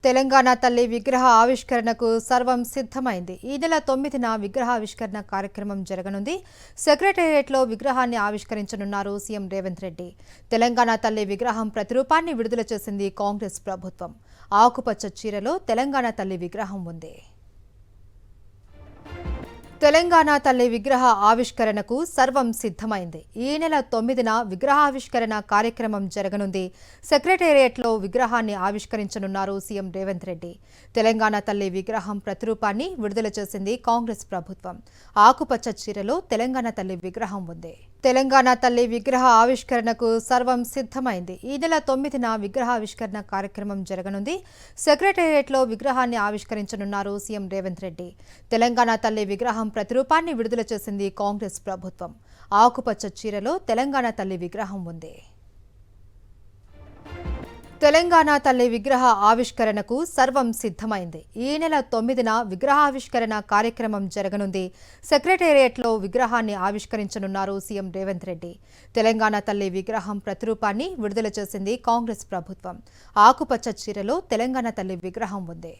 తెలంగాణ తల్లి విగ్రహ ఆవిష్కరణకు సర్వం సిద్ధమైంది. ఈ నెల 9న విగ్రహావిష్కరణ కార్యక్రమం జరగనుంది. సెక్రటేరియట్లో విగ్రహాన్ని ఆవిష్కరించనున్నారు సీఎం రేవంత్ రెడ్డి. తెలంగాణ తల్లి విగ్రహం ప్రతిరూపాన్ని విడుదల చేసింది కాంగ్రెస్ ప్రభుత్వం. ఆకుపచ్చ చీరలో తెలంగాణ తల్లి విగ్రహం ఉంది. తెలంగాణ తల్లి విగ్రహ ఆవిష్కరణకు సర్వం సిద్ధమైంది. ఈ నెల 9న విగ్రహావిష్కరణ కార్యక్రమం జరగనుంది. సెక్రటేరియట్లో విగ్రహాన్ని ఆవిష్కరించనున్నారు సీఎం రేవంత్ రెడ్డి. తెలంగాణ తల్లి విగ్రహం ప్రతిరూపాన్ని విడుదల చేసింది కాంగ్రెస్ ప్రభుత్వం. ఆకుపచ్చ చీరలో తెలంగాణ తల్లి విగ్రహం ఉంది. తెలంగాణ తల్లి విగ్రహ ఆవిష్కరణకు సర్వం సిద్ధమైంది. ఈ నెల 9న విగ్రహావిష్కరణ కార్యక్రమం జరగనుంది. సెక్రటేరియట్లో విగ్రహాన్ని ఆవిష్కరించనున్నారు సీఎం రేవంత్ రెడ్డి. తెలంగాణ తల్లి విగ్రహం ప్రతిరూపాన్ని విడుదల చేసింది కాంగ్రెస్ ప్రభుత్వం. ఆకుపచ్చ చీరలో తెలంగాణ తల్లి విగ్రహం ఉంది. తెలంగాణ తల్లి విగ్రహ ఆవిష్కరణకు సర్వం సిద్ధమైంది. ఈ నెల 9న విగ్రహావిష్కరణ కార్యక్రమం జరగనుంది. సెక్రటేరియట్లో విగ్రహాన్ని ఆవిష్కరించనున్నారు సీఎం రేవంత్ రెడ్డి. తెలంగాణ తల్లి విగ్రహం ప్రతిరూపాన్ని విడుదల చేసింది కాంగ్రెస్ ప్రభుత్వం. ఆకుపచ్చ చీరలో తెలంగాణ తల్లి విగ్రహం ఉంది.